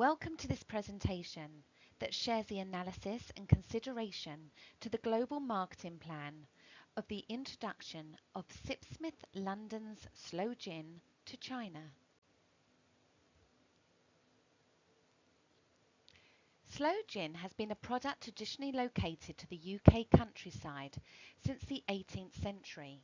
Welcome to this presentation that shares the analysis and consideration to the global marketing plan of the introduction of Sipsmith London's Sloe Gin to China. Sloe Gin has been a product traditionally located to the UK countryside since the 18th century.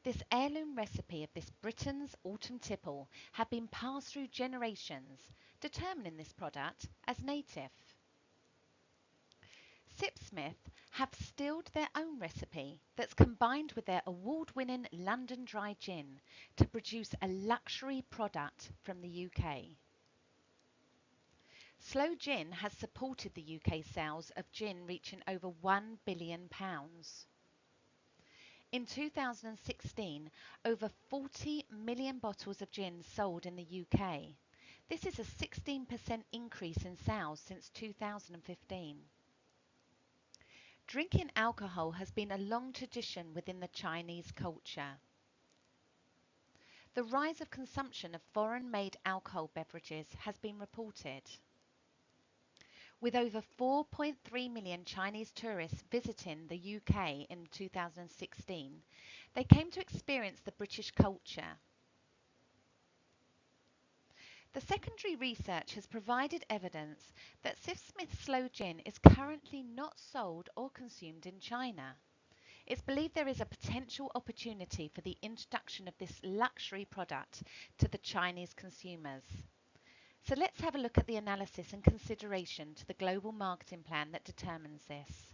This heirloom recipe of this Britain's autumn tipple had been passed through generations, determining this product as native. Sipsmith have distilled their own recipe that's combined with their award-winning London dry gin to produce a luxury product from the UK. Sloe Gin has supported the UK sales of gin reaching over £1 billion. In 2016, over 40 million bottles of gin sold in the UK. This is a 16% increase in sales since 2015. Drinking alcohol has been a long tradition within the Chinese culture. The rise of consumption of foreign-made alcohol beverages has been reported. With over 4.3 million Chinese tourists visiting the UK in 2016, they came to experience the British culture. The secondary research has provided evidence that Sipsmith Sloe Gin is currently not sold or consumed in China. It's believed there is a potential opportunity for the introduction of this luxury product to the Chinese consumers. So let's have a look at the analysis and consideration to the global marketing plan that determines this.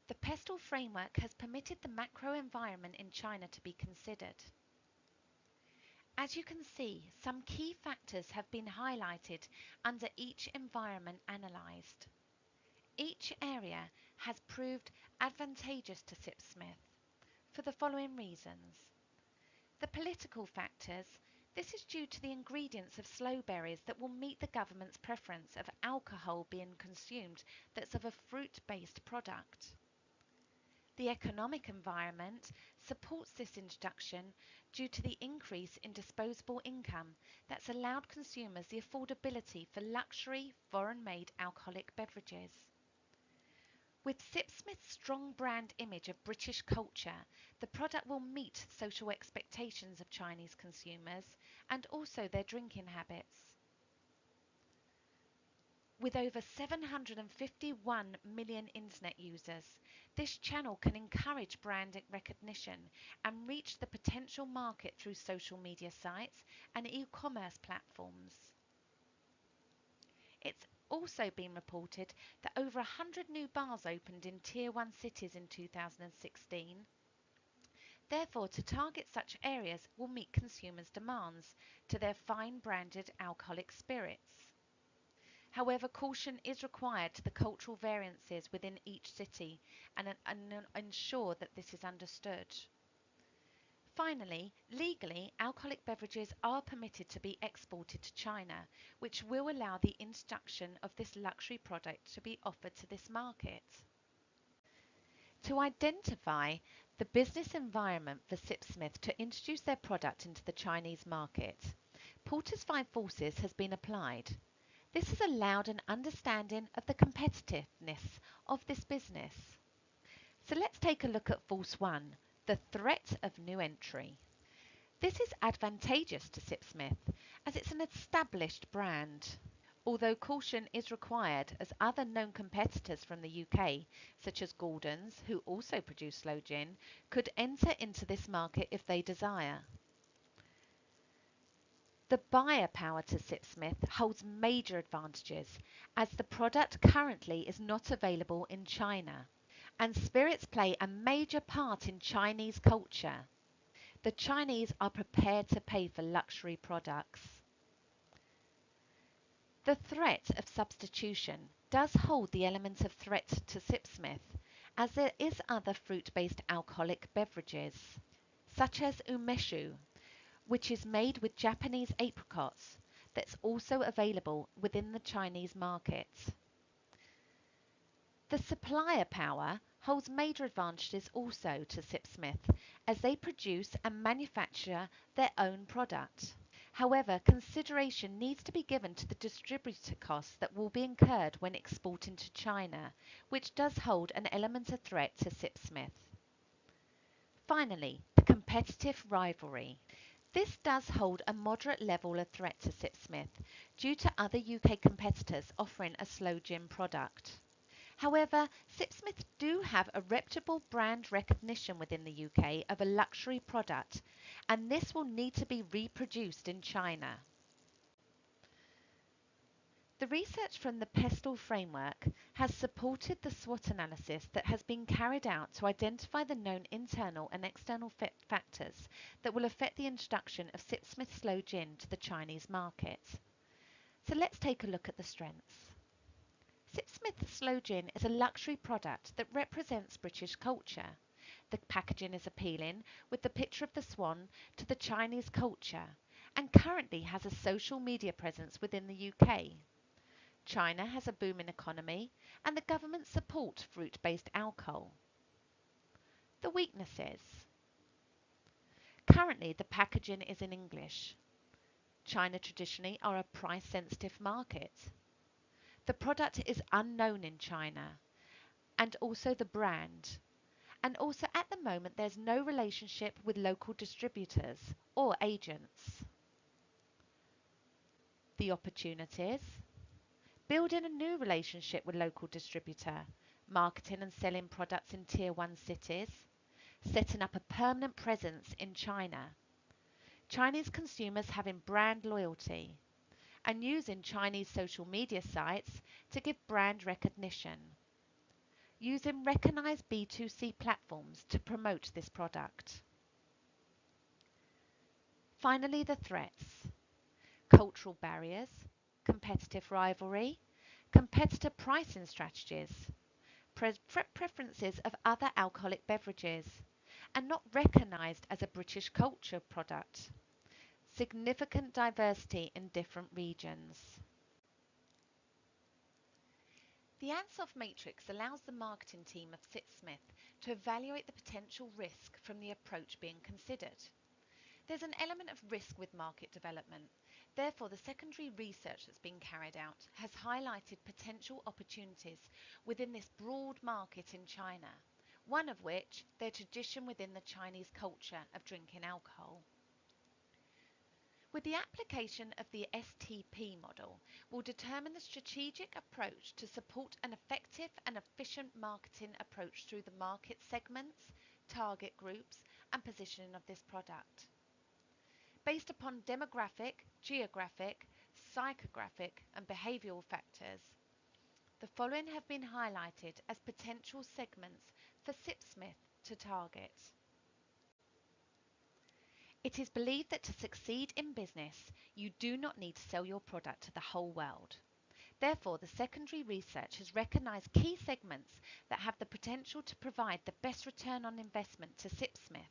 The pestle framework has permitted the macro environment in China to be considered. As you can see, some key factors have been highlighted under each environment analysed. Each area has proved advantageous to Sipsmith for the following reasons. The political factors. This is due to the ingredients of sloe berries that will meet the government's preference of alcohol being consumed that's of a fruit-based product. The economic environment supports this introduction due to the increase in disposable income that's allowed consumers the affordability for luxury foreign-made alcoholic beverages. With Sipsmith's strong brand image of British culture, the product will meet social expectations of Chinese consumers and also their drinking habits. With over 751 million internet users, this channel can encourage brand recognition and reach the potential market through social media sites and e-commerce platforms. It's also been reported that over 100 new bars opened in Tier 1 cities in 2016. Therefore, to target such areas will meet consumers' demands to their fine branded alcoholic spirits. However, caution is required to the cultural variances within each city and ensure that this is understood. Finally, legally, alcoholic beverages are permitted to be exported to China, which will allow the introduction of this luxury product to be offered to this market. To identify the business environment for Sipsmith to introduce their product into the Chinese market, Porter's 5 forces has been applied. This has allowed an understanding of the competitiveness of this business. So let's take a look at force 1. The threat of new entry. This is advantageous to Sipsmith as it's an established brand. Although caution is required as other known competitors from the UK, such as Gordon's, who also produce Sloe Gin, could enter into this market if they desire. The buyer power to Sipsmith holds major advantages as the product currently is not available in China. And spirits play a major part in Chinese culture. The Chinese are prepared to pay for luxury products. The threat of substitution does hold the element of threat to Sipsmith, as there is other fruit-based alcoholic beverages, such as umeshu, which is made with Japanese apricots, that's also available within the Chinese market. The supplier power holds major advantages also to Sipsmith as they produce and manufacture their own product. However, consideration needs to be given to the distributor costs that will be incurred when exporting to China, which does hold an element of threat to Sipsmith. Finally, the competitive rivalry. This does hold a moderate level of threat to Sipsmith due to other UK competitors offering a slow gin product. However, Sipsmith do have a reputable brand recognition within the UK of a luxury product, and this will need to be reproduced in China. The research from the PESTLE framework has supported the SWOT analysis that has been carried out to identify the known internal and external factors that will affect the introduction of Sipsmith Slow Gin to the Chinese market. So let's take a look at the strengths. Sipsmith Slow Gin is a luxury product that represents British culture. The packaging is appealing, with the picture of the swan, to the Chinese culture, and currently has a social media presence within the UK. China has a booming economy, and the government support fruit-based alcohol. The weaknesses. Currently, the packaging is in English. China traditionally are a price-sensitive market. The product is unknown in China, and also the brand. And also at the moment there's no relationship with local distributors or agents. The opportunities. Building a new relationship with local distributor, marketing and selling products in Tier 1 cities, setting up a permanent presence in China, Chinese consumers having brand loyalty, and using Chinese social media sites to give brand recognition, using recognized B2C platforms to promote this product. Finally, the threats. Cultural barriers, competitive rivalry, competitor pricing strategies, preferences of other alcoholic beverages, and not recognised as a British culture product. Significant diversity in different regions. The Ansoff matrix allows the marketing team of Sipsmith to evaluate the potential risk from the approach being considered. There's an element of risk with market development. Therefore, the secondary research that's been carried out has highlighted potential opportunities within this broad market in China, one of which their tradition within the Chinese culture of drinking alcohol. With the application of the STP model, will determine the strategic approach to support an effective and efficient marketing approach through the market segments, target groups, and positioning of this product. Based upon demographic, geographic, psychographic, and behavioural factors, the following have been highlighted as potential segments for Sipsmith to target. It is believed that to succeed in business, you do not need to sell your product to the whole world. Therefore, the secondary research has recognised key segments that have the potential to provide the best return on investment to Sipsmith.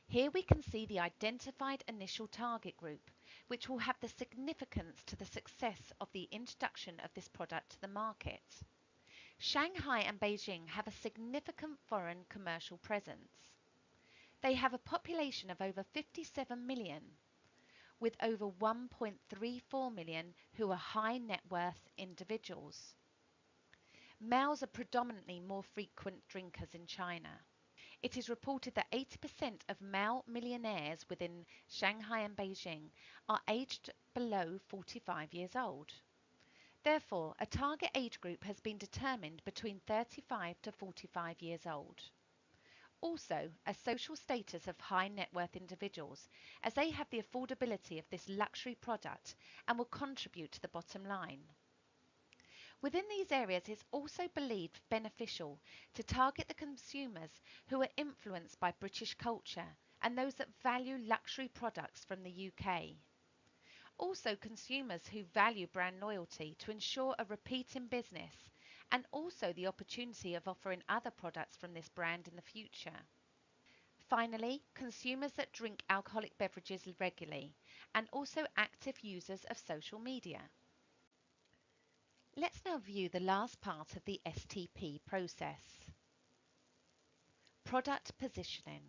Here we can see the identified initial target group, which will have the significance to the success of the introduction of this product to the market. Shanghai and Beijing have a significant foreign commercial presence. They have a population of over 57 million, with over 1.34 million who are high net worth individuals. Males are predominantly more frequent drinkers in China. It is reported that 80% of male millionaires within Shanghai and Beijing are aged below 45 years old. Therefore, a target age group has been determined between 35 to 45 years old. Also, a social status of high net worth individuals, as they have the affordability of this luxury product and will contribute to the bottom line. Within these areas, it is also believed beneficial to target the consumers who are influenced by British culture and those that value luxury products from the UK. Also, consumers who value brand loyalty to ensure a repeat in business, and also the opportunity of offering other products from this brand in the future. Finally, consumers that drink alcoholic beverages regularly, and also active users of social media. Let's now view the last part of the STP process. Product positioning.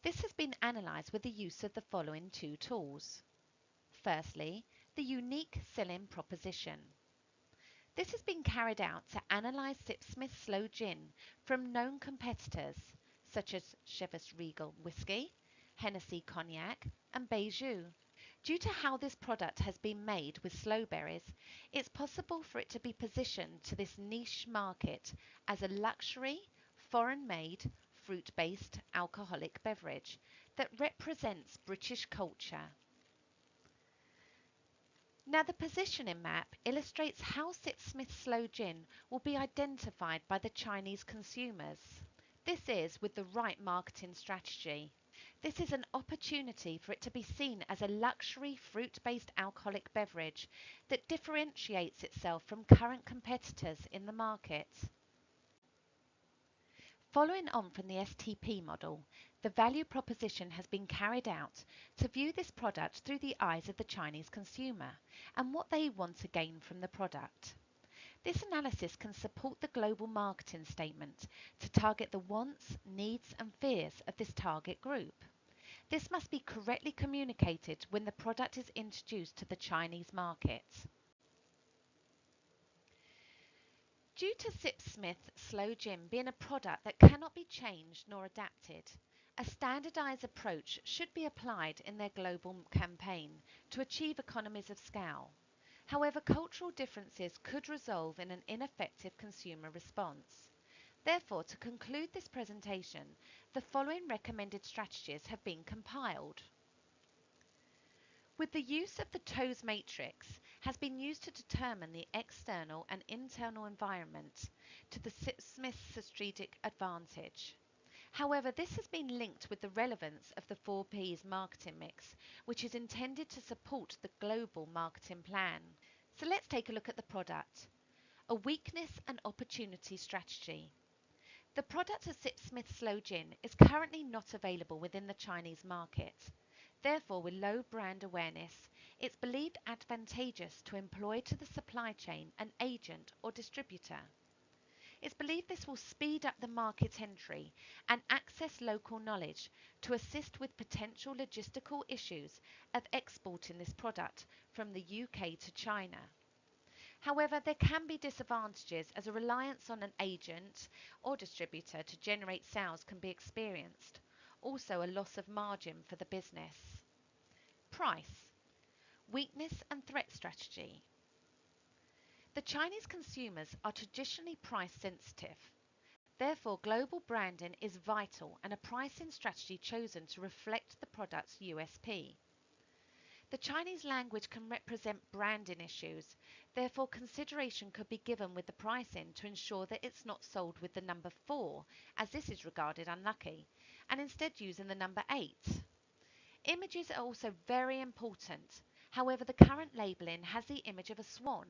This has been analysed with the use of the following two tools. Firstly, the unique selling proposition. This has been carried out to analyse Sipsmith Sloe Gin from known competitors such as Chivas Regal Whisky, Hennessy Cognac and Beiju. Due to how this product has been made with sloe berries, it's possible for it to be positioned to this niche market as a luxury, foreign-made, fruit-based alcoholic beverage that represents British culture. Now the positioning map illustrates how Sipsmith Sloe Gin will be identified by the Chinese consumers. This is with the right marketing strategy. This is an opportunity for it to be seen as a luxury fruit-based alcoholic beverage that differentiates itself from current competitors in the market. Following on from the STP model, the value proposition has been carried out to view this product through the eyes of the Chinese consumer and what they want to gain from the product. This analysis can support the global marketing statement to target the wants, needs and fears of this target group. This must be correctly communicated when the product is introduced to the Chinese market. Due to Sipsmith Sloe Gin being a product that cannot be changed nor adapted, a standardised approach should be applied in their global campaign to achieve economies of scale. However, cultural differences could result in an ineffective consumer response. Therefore, to conclude this presentation, the following recommended strategies have been compiled. With the use of the TOES matrix has been used to determine the external and internal environment to the Sipsmith strategic advantage. However, this has been linked with the relevance of the 4Ps marketing mix, which is intended to support the global marketing plan. So let's take a look at the product. A weakness and opportunity strategy. The product of Sipsmith Sloe Gin is currently not available within the Chinese market. Therefore, with low brand awareness, it's believed advantageous to employ to the supply chain an agent or distributor. It's believed this will speed up the market entry and access local knowledge to assist with potential logistical issues of exporting this product from the UK to China. However, there can be disadvantages as a reliance on an agent or distributor to generate sales can be experienced. Also, a loss of margin for the business. Price, weakness and threat strategy. The Chinese consumers are traditionally price sensitive. Therefore, global branding is vital and a pricing strategy chosen to reflect the product's USP. The Chinese language can represent branding issues, therefore consideration could be given with the pricing to ensure that it's not sold with the number 4, as this is regarded unlucky, and instead using the number 8. Images are also very important. However, the current labelling has the image of a swan.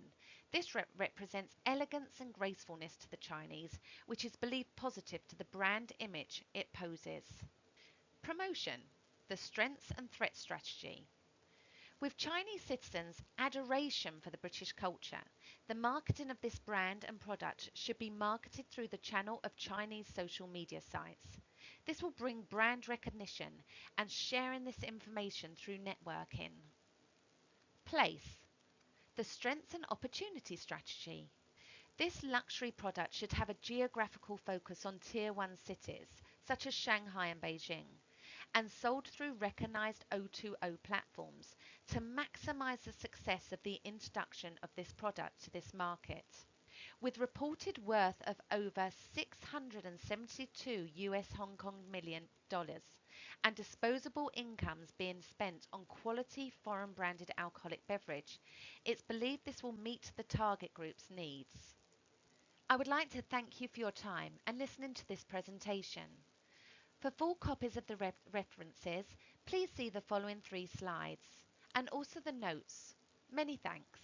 This represents elegance and gracefulness to the Chinese, which is believed positive to the brand image it poses. Promotion, the strengths and threat strategy. With Chinese citizens' adoration for the British culture, the marketing of this brand and product should be marketed through the channel of Chinese social media sites. This will bring brand recognition and sharing this information through networking. Place, the strengths and opportunity strategy. This luxury product should have a geographical focus on Tier 1 cities, such as Shanghai and Beijing, and sold through recognised O2O platforms to maximise the success of the introduction of this product to this market. With reported worth of over $672 US Hong Kong million and disposable incomes being spent on quality foreign branded alcoholic beverage, it's believed this will meet the target group's needs. I would like to thank you for your time and listening to this presentation. For full copies of the references, please see the following 3 slides and also the notes. Many thanks.